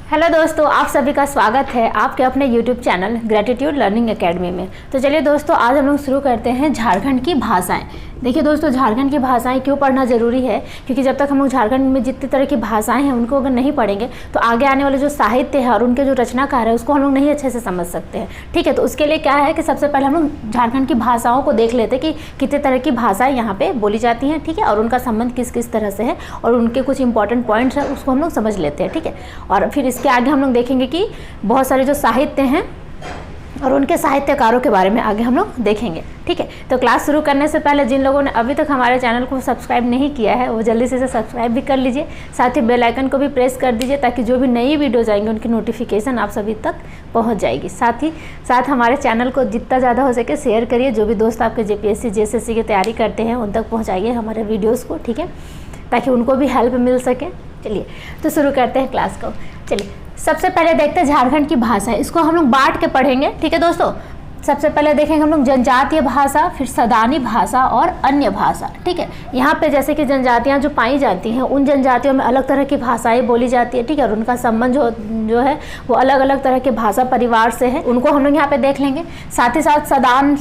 Hello दोस्तों, आप सभी का स्वागत है आपके अपने YouTube channel gratitude learning academy में। तो चलिए दोस्तों, आज हम लोग शुरू करते हैं झारखंड की भाषाएं। देखिए दोस्तों, झारखंड की भाषाएं क्यों पढ़ना ज़रूरी है, क्योंकि जब तक हम लोग झारखंड में जितनी तरह की भाषाएं हैं उनको अगर नहीं पढ़ेंगे तो आगे आने वाले जो साहित्य है और उनके जो रचनाकार है उसको हम लोग नहीं अच्छे से समझ सकते हैं। ठीक है, तो उसके लिए क्या है कि सबसे पहले हम लोग झारखंड की भाषाओं को देख लेते हैं कि कितने तरह की भाषाएँ यहाँ पर बोली जाती हैं। ठीक है, और उनका संबंध किस किस तरह से है और उनके कुछ इंपॉर्टेंट पॉइंट्स हैं उसको हम लोग समझ लेते हैं। ठीक है, और फिर इसके आगे हम लोग देखेंगे कि बहुत सारे जो साहित्य हैं और उनके साहित्यकारों के बारे में आगे हम लोग देखेंगे। ठीक है, तो क्लास शुरू करने से पहले जिन लोगों ने अभी तक हमारे चैनल को सब्सक्राइब नहीं किया है वो जल्दी से इसे सब्सक्राइब भी कर लीजिए, साथ ही बेल आइकन को भी प्रेस कर दीजिए ताकि जो भी नई वीडियोज़ आएंगी उनकी नोटिफिकेशन आप सभी तक पहुंच जाएगी। साथ हमारे चैनल को जितना ज़्यादा हो सके शेयर करिए, जो भी दोस्त आपके JPSC JSSC की तैयारी करते हैं उन तक पहुँचाइए हमारे वीडियोज़ को। ठीक है, ताकि उनको भी हेल्प मिल सके। चलिए तो शुरू करते हैं क्लास को। चलिए सबसे पहले देखते हैं झारखंड की भाषा है, इसको हम लोग बांट के पढ़ेंगे। ठीक है दोस्तों, सबसे पहले देखेंगे हम लोग जनजातीय भाषा, फिर सदानी भाषा और अन्य भाषा। ठीक है, यहाँ पे जैसे कि जनजातियाँ जो पाई जाती हैं उन जनजातियों में अलग तरह की भाषाएं बोली जाती है। ठीक है, और उनका संबंध जो है वो अलग अलग तरह के भाषा परिवार से है, उनको हम लोग यहाँ पे देख लेंगे। साथ ही साथ सदान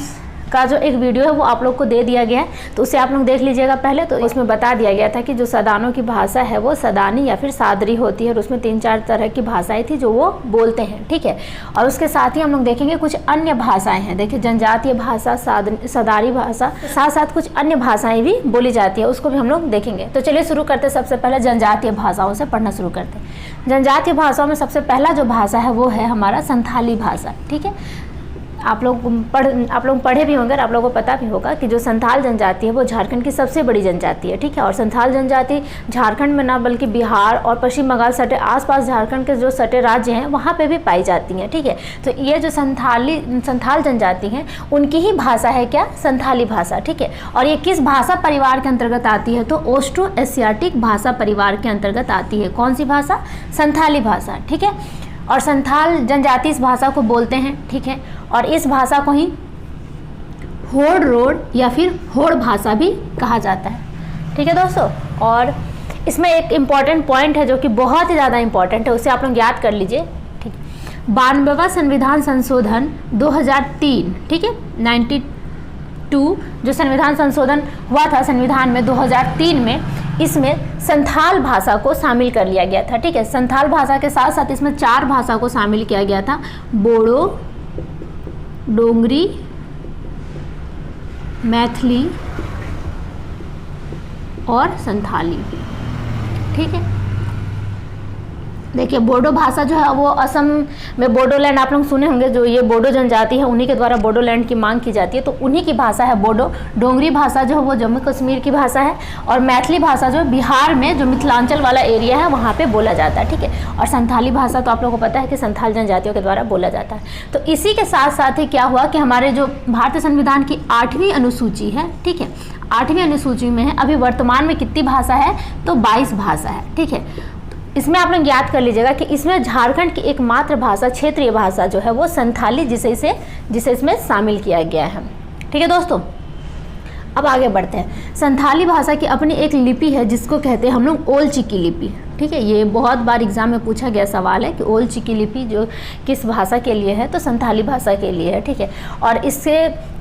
का जो एक वीडियो है वो आप लोग को दे दिया गया है, तो उसे आप लोग देख लीजिएगा पहले। तो उसमें बता दिया गया था कि जो सदानों की भाषा है वो सदानी या फिर सादरी होती है और उसमें 3-4 तरह की भाषाएं थी जो वो बोलते हैं। ठीक है, और उसके साथ ही हम लोग देखेंगे कुछ अन्य भाषाएं हैं। देखिए जनजातीय भाषा, सदारी भाषा, साथ साथ कुछ अन्य भाषाएं भी बोली जाती है, उसको भी हम लोग देखेंगे। तो चलिए शुरू करते हैं, सबसे पहले जनजातीय भाषाओं से पढ़ना शुरू करते हैं। जनजातीय भाषाओं में सबसे पहला जो भाषा है वो है हमारा संथाली भाषा। ठीक है, आप लोग पढ़े भी होंगे, आप लोगों को पता भी होगा कि जो संथाल जनजाति है वो झारखंड की सबसे बड़ी जनजाति है। ठीक है, और संथाल जनजाति झारखंड में ना बल्कि बिहार और पश्चिम बंगाल सटे आसपास झारखंड के जो सटे राज्य हैं वहाँ पे भी पाई जाती हैं। ठीक है, तो ये जो संथाल जनजाति हैं उनकी ही भाषा है क्या, संथाली भाषा। ठीक है, और ये किस भाषा परिवार के अंतर्गत आती है, तो ऑस्ट्रो एशियाटिक भाषा परिवार के अंतर्गत आती है। कौन सी भाषा, संथाली भाषा। ठीक है, और संथाल जनजाति इस भाषा को बोलते हैं। ठीक है, और इस भाषा को ही होड़ रोड या फिर होड़ भाषा भी कहा जाता है। ठीक है दोस्तों, और इसमें एक इम्पॉर्टेंट पॉइंट है जो कि बहुत ही ज़्यादा इम्पॉर्टेंट है, उसे आप लोग याद कर लीजिए। ठीक, 92वां संविधान संशोधन 2003, ठीक है 92 जो संविधान संशोधन हुआ था संविधान में 2003 में, इसमें संथाल भाषा को शामिल कर लिया गया था। ठीक है, संथाल भाषा के साथ साथ इसमें 4 भाषा को शामिल किया गया था, बोडो, डोंगरी, मैथिली और संथाली। ठीक है, देखिए बोडो भाषा जो है वो असम में बोडोलैंड आप लोग सुने होंगे, जो ये बोडो जनजाति है उन्हीं के द्वारा बोडोलैंड की मांग की जाती है, तो उन्हीं की भाषा है बोडो। डोंगरी भाषा जो है वो जम्मू कश्मीर की भाषा है, और मैथिली भाषा जो है बिहार में जो मिथिलांचल वाला एरिया है वहाँ पे बोला जाता है। ठीक है, और संथाली भाषा तो आप लोगों को पता है कि संथाल जनजातियों के द्वारा बोला जाता है। तो इसी के साथ साथ ही क्या हुआ कि हमारे जो भारतीय संविधान की 8वीं अनुसूची है, ठीक है 8वीं अनुसूची में है अभी वर्तमान में कितनी भाषा है, तो 22 भाषा है। ठीक है, इसमें आप लोग याद कर लीजिएगा कि इसमें झारखंड की एकमात्र भाषा, क्षेत्रीय भाषा जो है वो संथाली, जिसे इसमें शामिल किया गया है। ठीक है दोस्तों, अब आगे बढ़ते हैं। संथाली भाषा की अपनी एक लिपि है जिसको कहते हैं हम लोग ओल चिकी लिपि। ठीक है, ये बहुत बार एग्जाम में पूछा गया सवाल है कि ओल चिकी लिपि जो किस भाषा के लिए है, तो संथाली भाषा के लिए है। ठीक है, और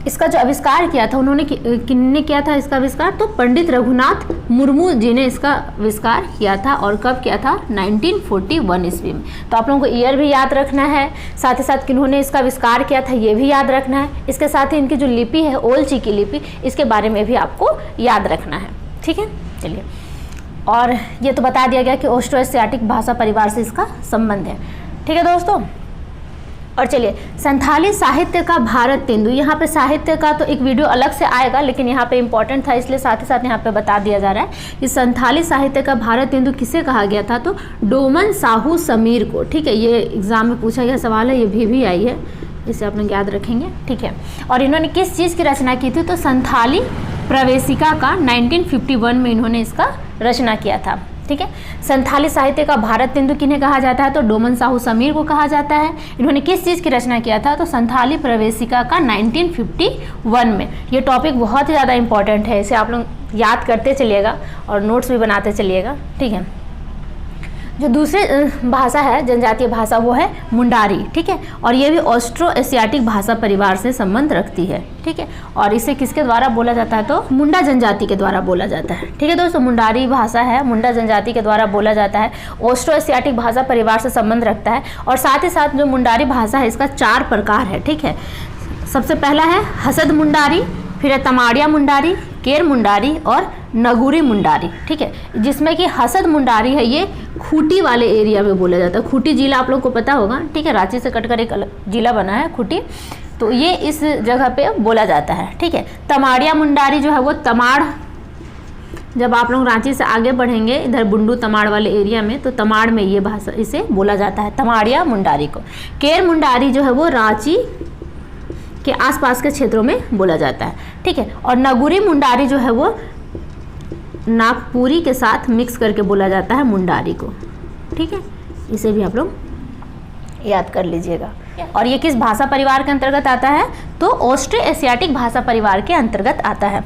इसका जो आविष्कार किया था उन्होंने किन्ने किया था इसका आविष्कार, तो पंडित रघुनाथ मुर्मू जी ने इसका आविष्कार किया था। और कब किया था, 1941 ईस्वी में। तो आप लोगों को ईयर भी याद रखना है, साथ ही साथ किन्होंने इसका आविष्कार किया था ये भी याद रखना है। इसके साथ ही इनकी जो लिपि है ओल चिकी लिपि, इसके बारे में भी आपको याद रखना है। ठीक है, चलिए, और ये तो बता दिया गया कि ऑस्ट्रो एशियाटिक भाषा परिवार से इसका संबंध है। ठीक है दोस्तों, और चलिए संथाली साहित्य का भारत तेंदु, यहाँ पे साहित्य का तो एक वीडियो अलग से आएगा, लेकिन यहाँ पे इम्पोर्टेंट था इसलिए साथ ही साथ यहाँ पे बता दिया जा रहा है कि संथाली साहित्य का भारत तेंदु किसे कहा गया था, तो डोमन साहू समीर को। ठीक है, ये एग्जाम में पूछा गया सवाल है, ये भी आई है, इसे आप लोग याद रखेंगे। ठीक है, और इन्होंने किस चीज़ की रचना की थी, तो संथाली प्रवेशिका का 1951 में इन्होंने इसका रचना किया था। ठीक है, संथाली साहित्य का भारत तेंदु किन्हें कहा जाता है, तो डोमन साहू समीर को कहा जाता है। इन्होंने किस चीज़ की रचना किया था, तो संथाली प्रवेशिका का 1951 में। ये टॉपिक बहुत ही ज़्यादा इंपॉर्टेंट है, इसे आप लोग याद करते चलिएगा और नोट्स भी बनाते चलिएगा। ठीक है, जो दूसरी भाषा है, जनजातीय भाषा, वो है मुंडारी, ठीक है। और ये भी ऑस्ट्रो एशियाटिक भाषा परिवार से संबंध रखती है, ठीक है। और इसे किसके द्वारा बोला जाता है, तो मुंडा जनजाति के द्वारा बोला जाता है, ठीक है दोस्तों। मुंडारी भाषा है, मुंडा जनजाति के द्वारा बोला जाता है, ऑस्ट्रो एशियाटिक भाषा परिवार से संबंध रखता है। और साथ ही साथ जो मुंडारी भाषा है, इसका 4 प्रकार है, ठीक है। सबसे पहला है हसद मुंडारी, फिर है तमाड़िया मुंडारी, केर मुंडारी और नगुरी मुंडारी, ठीक है। जिसमें कि हसद मुंडारी है, ये खूंटी वाले एरिया में बोला जाता है। खूंटी जिला आप लोग को पता होगा, ठीक है, रांची से कटकर एक जिला बना है खूंटी, तो ये इस जगह पे बोला जाता है, ठीक है। तमाड़िया मुंडारी जो है वो तमाड़, जब आप लोग रांची से आगे बढ़ेंगे इधर बुंडू तमाड़ वाले एरिया में, तो तमाड़ में ये भाषा इसे बोला जाता है, तमाड़िया मुंडारी को। केर मुंडारी जो है वो रांची के आसपास के क्षेत्रों में बोला जाता है, ठीक है। और नगुरी मुंडारी जो है वो नागपुरी के साथ मिक्स करके बोला जाता है मुंडारी को, ठीक है। इसे भी आप लोग याद कर लीजिएगा। और ये किस भाषा परिवार के अंतर्गत आता है, तो ऑस्ट्रो एशियाटिक भाषा परिवार के अंतर्गत आता है।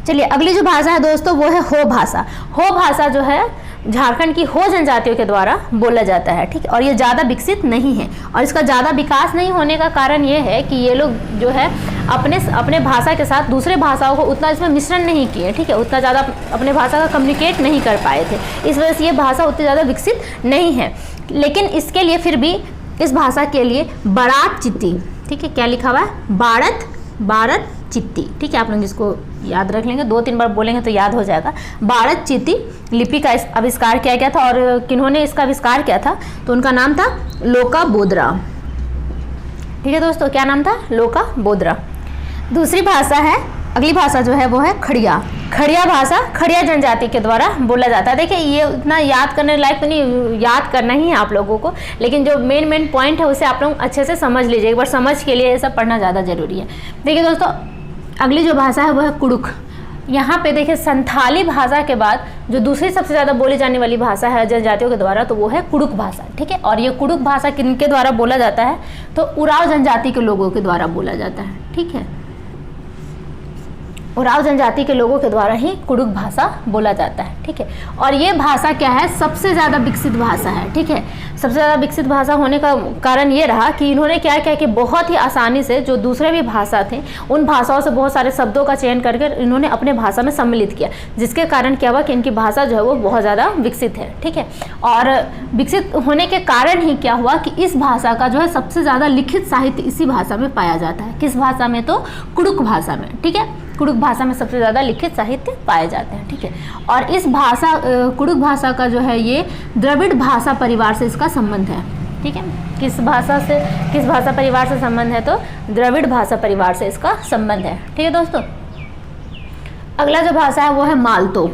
चलिए अगली जो भाषा है दोस्तों, वो है हो भाषा। हो भाषा जो है झारखंड की हो जनजातियों के द्वारा बोला जाता है, ठीक है। और ये ज़्यादा विकसित नहीं है, और इसका ज़्यादा विकास नहीं होने का कारण ये है कि ये लोग जो है अपने भाषा के साथ दूसरे भाषाओं को उतना इसमें मिश्रण नहीं किए, ठीक है। उतना ज़्यादा अपने भाषा का कम्युनिकेट नहीं कर पाए थे, इस वजह से ये भाषा उतनी ज़्यादा विकसित नहीं है। लेकिन इसके लिए फिर भी इस भाषा के लिए बाड़त चित्ती, ठीक है, क्या लिखा हुआ है, बाड़त चित्ती, ठीक है। आप लोग इसको याद रख लेंगे, 2-3 बार बोलेंगे तो याद हो जाएगा। बाड़त चित्ती लिपि का आविष्कार किया गया था, और किन्होंने इसका आविष्कार किया था, तो उनका नाम था लोका बोदरा, ठीक है दोस्तों। क्या नाम था, लोका बोदरा। दूसरी भाषा है, अगली भाषा जो है वो है खड़िया। खड़िया भाषा खड़िया जनजाति के द्वारा बोला जाता है। देखिए ये उतना याद करने लायक तो नहीं, याद करना ही है आप लोगों को, लेकिन जो मेन पॉइंट है उसे आप लोग अच्छे से समझ लीजिए। एक बार समझ के लिए ये सब पढ़ना ज़्यादा जरूरी है। देखिए दोस्तों, अगली जो भाषा है वो है कुड़ुक। यहाँ पे देखिए संथाली भाषा के बाद जो दूसरी सबसे ज़्यादा बोली जाने वाली भाषा है जनजातियों के द्वारा, तो वो है कुड़ुक भाषा, ठीक है। और ये कुड़ुक भाषा किनके द्वारा बोला जाता है, तो उराव जनजाति के लोगों के द्वारा बोला जाता है, ठीक है। उराव जनजाति के लोगों के द्वारा ही कुड़ुक भाषा बोला जाता है, ठीक है। और ये भाषा क्या है, सबसे ज़्यादा विकसित भाषा है, ठीक है। सबसे ज़्यादा विकसित भाषा होने का कारण ये रहा कि इन्होंने क्या किया कि बहुत ही आसानी से जो दूसरे भी भाषा थे उन भाषाओं से बहुत सारे शब्दों का चयन करके इन्होंने अपने भाषा में सम्मिलित किया, जिसके कारण क्या हुआ कि इनकी भाषा जो है वो बहुत ज़्यादा विकसित है, ठीक है। और विकसित होने के कारण ही क्या हुआ कि इस भाषा का जो है सबसे ज़्यादा लिखित साहित्य इसी भाषा में पाया जाता है। किस भाषा में, तो कुड़ुक भाषा में, ठीक है। कुड़ुक भाषा में सबसे ज़्यादा लिखित साहित्य पाए जाते हैं, ठीक है। और इस भाषा कुड़ुक भाषा का जो है ये द्रविड़ भाषा परिवार से इसका संबंध है, ठीक है। किस भाषा परिवार से संबंध है, तो द्रविड़ भाषा परिवार से इसका संबंध है, ठीक है दोस्तों। अगला जो भाषा है वो है मालतो,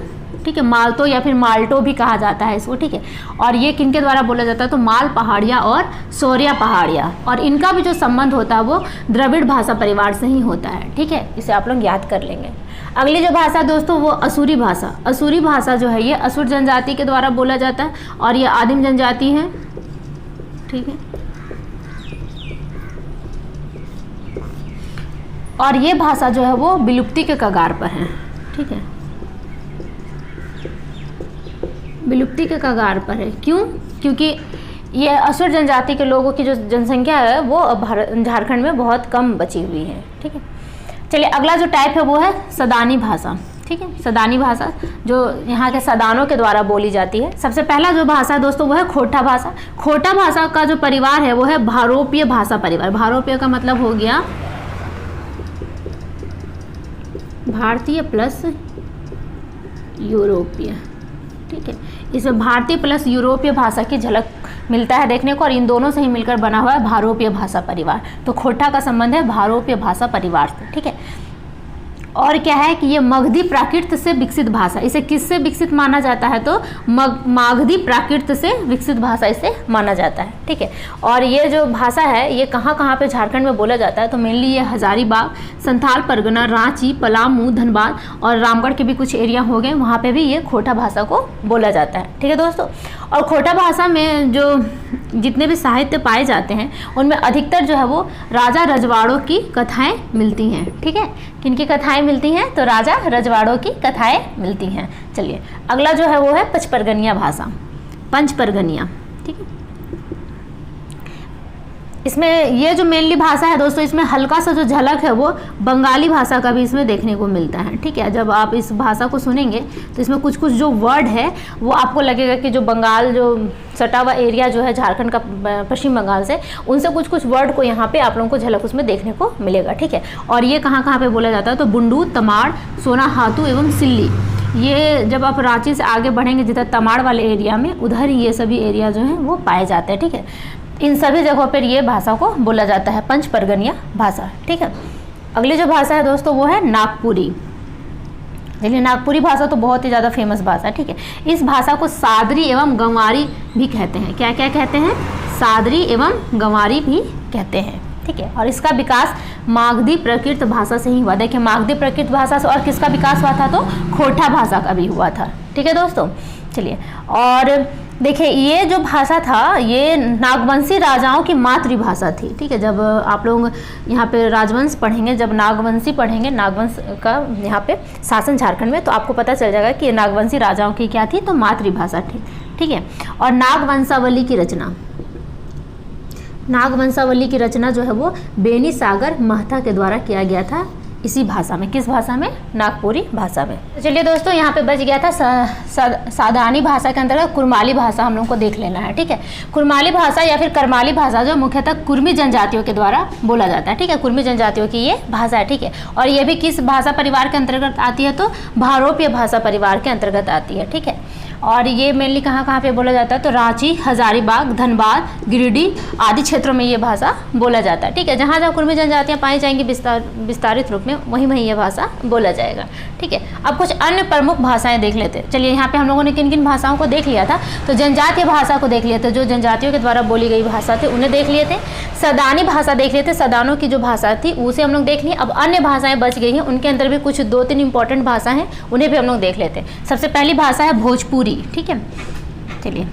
ठीक है। मालतो या फिर माल्टो भी कहा जाता है इसको, ठीक है। और ये किनके द्वारा बोला जाता है, तो माल पहाड़िया और सोरिया पहाड़िया, और इनका भी जो संबंध होता है वो द्रविड़ भाषा परिवार से ही होता है, ठीक है। इसे आप लोग याद कर लेंगे। अगली जो भाषा दोस्तों वो असुरी भाषा। असुरी भाषा जो है ये असुर जनजाति के द्वारा बोला जाता है, और ये आदिम जनजाति है, ठीक है। और ये भाषा जो है वो विलुप्ति के कगार पर है, ठीक है। विलुप्ति के कगार पर है, क्यों? क्योंकि ये असुर जनजाति के लोगों की जो जनसंख्या है वो झारखंड में बहुत कम बची हुई है, ठीक है। चलिए अगला जो टाइप है वो है सदानी भाषा, ठीक है। सदानी भाषा जो यहाँ के सदानों के द्वारा बोली जाती है। सबसे पहला जो भाषा है दोस्तों वो है खोटा भाषा। खोटा भाषा का जो परिवार है वो है भारोपीय भाषा परिवार। भारोपीय का मतलब हो गया भारतीय प्लस यूरोपीय, ठीक है। इसमें भारतीय प्लस यूरोपीय भाषा की झलक मिलता है देखने को, और इन दोनों से ही मिलकर बना हुआ है भारोपीय भाषा परिवार। तो खोटा का संबंध है भारोपीय भाषा परिवार से, ठीक है। और क्या है कि ये मगधी प्राकृत से विकसित भाषा, इसे किससे विकसित माना जाता है, तो मागधी प्राकृत से विकसित भाषा इसे माना जाता है, ठीक है। और ये जो भाषा है ये कहाँ कहाँ पे झारखंड में बोला जाता है, तो मेनली ये हजारीबाग, संथाल परगना, रांची, पलामू, धनबाद और रामगढ़ के भी कुछ एरिया हो गए, वहाँ पे भी ये खोटा भाषा को बोला जाता है, ठीक है दोस्तों। और खोटा भाषा में जो जितने भी साहित्य पाए जाते हैं उनमें अधिकतर जो है वो राजा रजवाड़ों की कथाएं मिलती हैं, ठीक है। किनकी कथाएं मिलती हैं, तो राजा रजवाड़ों की कथाएं मिलती हैं। चलिए अगला जो है वो है पचपरगनिया भाषा। पंच परगनिया, ठीक है। इसमें ये जो मेनली भाषा है दोस्तों, इसमें हल्का सा जो झलक है वो बंगाली भाषा का भी इसमें देखने को मिलता है, ठीक है। जब आप इस भाषा को सुनेंगे तो इसमें कुछ कुछ जो वर्ड है वो आपको लगेगा कि जो बंगाल, जो सटा हुआ एरिया जो है झारखंड का पश्चिम बंगाल से, उनसे कुछ कुछ वर्ड को यहाँ पे आप लोगों को झलक उसमें देखने को मिलेगा, ठीक है। और ये कहाँ कहाँ पे बोला जाता है, तो बुंडू, तमाड़, सोना हाथू एवं सिल्ली, ये जब आप रांची से आगे बढ़ेंगे जिधर तमाड़ वाले एरिया में, उधर ही ये सभी एरिया जो हैं वो पाए जाते हैं, ठीक है। इन सभी जगहों पर ये भाषा को बोला जाता है, पंच परगनिया भाषा, ठीक है। अगली जो भाषा है दोस्तों वो है नागपुरी। चलिए, नागपुरी भाषा तो बहुत ही ज़्यादा फेमस भाषा है, ठीक है। इस भाषा को सादरी एवं गंवारी भी कहते हैं। क्या क्या कहते हैं? सादरी एवं गंवारी भी कहते हैं, ठीक है। और इसका विकास मागधी प्रकृत भाषा से ही हुआ। देखिए, मागधी प्रकृत भाषा से और किसका विकास हुआ था? तो खोटा भाषा का भी हुआ था, ठीक है दोस्तों। चलिए, और देखिए ये जो भाषा था ये नागवंशी राजाओं की मातृभाषा थी, ठीक है। जब आप लोग यहाँ पे राजवंश पढ़ेंगे, जब नागवंशी पढ़ेंगे, नागवंश का यहाँ पे शासन झारखंड में, तो आपको पता चल जाएगा कि नागवंशी राजाओं की क्या थी, तो मातृभाषा थी, ठीक है। और नागवंशावली की रचना, नागवंशावली की रचना जो है वो बेनी सागर महता के द्वारा किया गया था, इसी भाषा में। किस भाषा में? नागपुरी भाषा में। तो चलिए दोस्तों, यहाँ पे बच गया था सादानी भाषा के अंतर्गत कुरमाली भाषा हम लोग को देख लेना है, ठीक है। कुरमाली भाषा या फिर करमाली भाषा जो मुख्यतः कुर्मी जनजातियों के द्वारा बोला जाता है, ठीक है। कुर्मी जनजातियों की ये भाषा है, ठीक है। और ये भी किस भाषा परिवार के अंतर्गत आती है? तो भारोपीय भाषा परिवार के अंतर्गत आती है, ठीक है। और ये मेनली कहाँ कहाँ पे बोला जाता है? तो रांची, हजारीबाग, धनबाद, गिरिडीह आदि क्षेत्रों में ये भाषा बोला जाता है, ठीक है। जहाँ जहाँ कुर्मी जनजातियाँ पाई जाएंगी विस्तारित रूप में, वहीं वहीं ये भाषा बोला जाएगा, ठीक है। अब कुछ अन्य प्रमुख भाषाएं देख लेते हैं। चलिए, यहाँ पे हम लोगों ने किन किन भाषाओं को देख लिया था? तो जनजातीय भाषा को देख लिया था, जो जनजातियों के द्वारा बोली गई भाषा थी उन्हें देख लिए थे। सदानी भाषा देख लेते, सदानों की जो भाषा थी उसे हम लोग देख लिए। अब अन्य भाषाएं बच गई हैं, उनके अंदर भी कुछ 2-3 इंपॉर्टेंट भाषा हैं, उन्हें भी हम लोग देख लेते हैं। सबसे पहली भाषा है भोजपुरी, ठीक है। चलिए,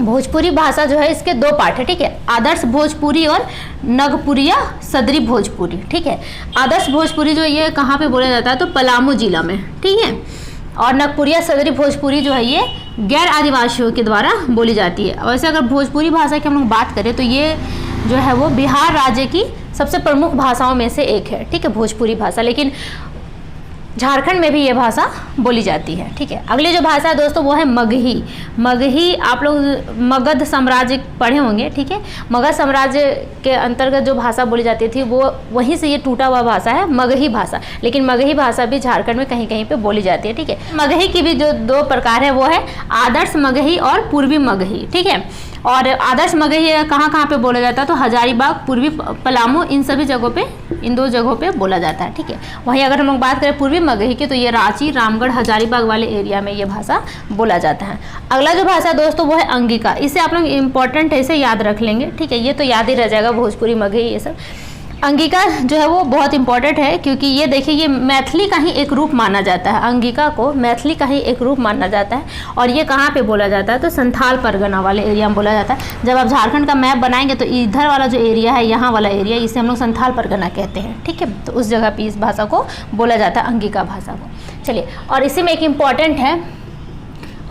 भोजपुरी भाषा जो है इसके 2 पार्ट है, ठीक है। आदर्श भोजपुरी और नगपुरिया सदरी भोजपुरी, ठीक है। आदर्श भोजपुरी जो ये कहाँ पे बोला जाता है? तो पलामू जिला में, ठीक है। और नगपुरिया सदरी भोजपुरी जो है ये गैर आदिवासियों के द्वारा बोली जाती है। वैसे अगर भोजपुरी भाषा की हम लोग बात करें तो ये जो है वो बिहार राज्य की सबसे प्रमुख भाषाओं में से एक है, ठीक है, भोजपुरी भाषा। लेकिन झारखंड में भी ये भाषा बोली जाती है, ठीक है। अगली जो भाषा है दोस्तों वो है मगही। मगही आप लोग मगध साम्राज्य पढ़े होंगे, ठीक है। मगध साम्राज्य के अंतर्गत जो भाषा बोली जाती थी वो वहीं से ये टूटा हुआ भाषा है, मगही भाषा। लेकिन मगही भाषा भी झारखंड में कहीं कहीं पे बोली जाती है, ठीक है। मगही की भी जो 2 प्रकार है वो है आदर्श मगही और पूर्वी मगही, ठीक है। और आदर्श मगही कहाँ कहाँ पे बोला जाता है? तो हजारीबाग, पूर्वी पलामू, इन सभी जगहों पे, इन 2 जगहों पे बोला जाता है, ठीक है। वहीं अगर हम लोग बात करें पूर्वी मगही की तो ये रांची, रामगढ़, हजारीबाग वाले एरिया में ये भाषा बोला जाता है। अगला जो भाषा दोस्तों वो है अंगिका। इसे आप लोग इम्पोर्टेंट है, इसे याद रख लेंगे, ठीक है। ये तो याद ही रह जाएगा, भोजपुरी मगही ये सब। अंगिका जो है वो बहुत इंपॉर्टेंट है क्योंकि ये देखिए ये मैथिली का ही एक रूप माना जाता है। अंगिका को मैथिली का ही एक रूप माना जाता है। और ये कहाँ पे बोला जाता है? तो संथाल परगना वाले एरिया में बोला जाता है। जब आप झारखंड का मैप बनाएंगे तो इधर वाला जो एरिया है, यहाँ वाला एरिया, इसे हम लोग संथाल परगना कहते हैं, ठीक है। तो उस जगह पे इस भाषा को बोला जाता है, अंगिका भाषा को। चलिए, और इसी में एक इम्पॉर्टेंट है,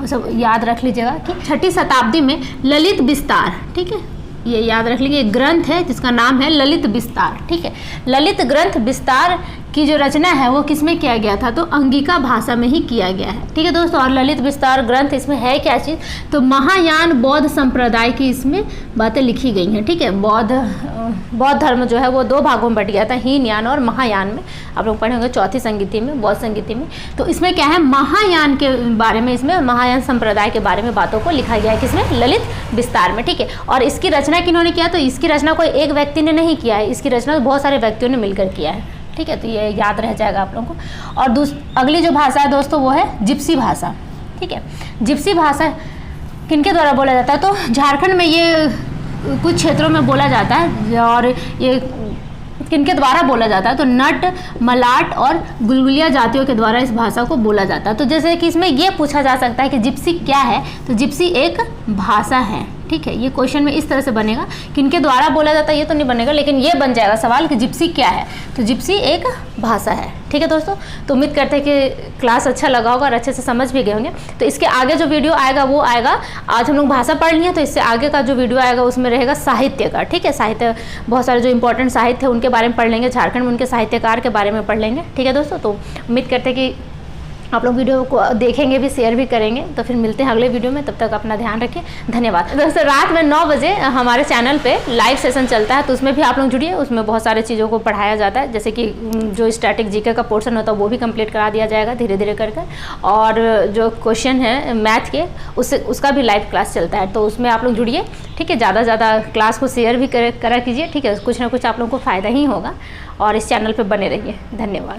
सब याद रख लीजिएगा कि 6ठी शताब्दी में ललित विस्तार, ठीक है, ये याद रख लीजिए, एक ग्रंथ है जिसका नाम है ललित विस्तार, ठीक है। ललित ग्रंथ विस्तार की जो रचना है वो किसमें किया गया था? तो अंगिका भाषा में ही किया गया है, ठीक है दोस्तों। और ललित विस्तार ग्रंथ इसमें है क्या चीज़? तो महायान बौद्ध संप्रदाय की इसमें बातें लिखी गई हैं, ठीक है। बौद्ध धर्म जो है वो 2 भागों में बट गया था, हीनयान और महायान में। आप लोग पढ़े होंगे 4थी संगीति में, बौद्ध संगीति में। तो इसमें क्या है? महायान के बारे में, इसमें महायान संप्रदाय के बारे में बातों को लिखा गया है, किसमें? ललित विस्तार में, ठीक है। और इसकी रचना किन्होंने किया? तो इसकी रचना कोई एक व्यक्ति ने नहीं किया है, इसकी रचना बहुत सारे व्यक्तियों ने मिलकर किया है, ठीक है। तो ये याद रह जाएगा आप लोगों को। और अगली जो भाषा है दोस्तों वो है जिप्सी भाषा, ठीक है। जिप्सी भाषा किनके द्वारा बोला जाता है? तो झारखंड में ये कुछ क्षेत्रों में बोला जाता है। और ये किनके द्वारा बोला जाता है? तो नट, मलाट और गुलगुलिया जातियों के द्वारा इस भाषा को बोला जाता है। तो जैसे कि इसमें ये पूछा जा सकता है कि जिप्सी क्या है? तो जिप्सी एक भाषा है, ठीक है, ये क्वेश्चन में इस तरह से बनेगा, किनके द्वारा बोला जाता है ये तो नहीं बनेगा, लेकिन ये बन जाएगा सवाल कि जिप्सी क्या है। तो जिप्सी एक भाषा है। ठीक है दोस्तों, तो उम्मीद करते हैं कि क्लास अच्छा लगा होगा और अच्छे से समझ भी गए होंगे। तो इसके आगे जो वीडियो आएगा वो आएगा, आज हम लोग भाषा पढ़ लिए, तो इससे आगे का जो वीडियो आएगा उसमें रहेगा साहित्य का। ठीक है, साहित्य, बहुत सारे जो इंपॉर्टेंट साहित्य है उनके बारे में पढ़ लेंगे, झारखंड में उनके साहित्यकार के बारे में पढ़ लेंगे। ठीक है दोस्तों, तो उम्मीद करते हैं कि आप लोग वीडियो को देखेंगे भी, शेयर भी करेंगे। तो फिर मिलते हैं अगले वीडियो में, तब तक अपना ध्यान रखिए। धन्यवाद दोस्तों। रात में 9 बजे हमारे चैनल पे लाइव सेशन चलता है, तो उसमें भी आप लोग जुड़िए। उसमें बहुत सारे चीज़ों को पढ़ाया जाता है, जैसे कि जो स्टैटिक जीके का पोर्शन होता है वो भी कंप्लीट करा दिया जाएगा धीरे धीरे करके, और जो क्वेश्चन है मैथ के उसका भी लाइव क्लास चलता है, तो उसमें आप लोग जुड़िए। ठीक है, ज़्यादा से ज़्यादा क्लास को शेयर भी करा कीजिए। ठीक है, कुछ ना कुछ आप लोगों को फ़ायदा ही होगा, और इस चैनल पर बने रहिए। धन्यवाद।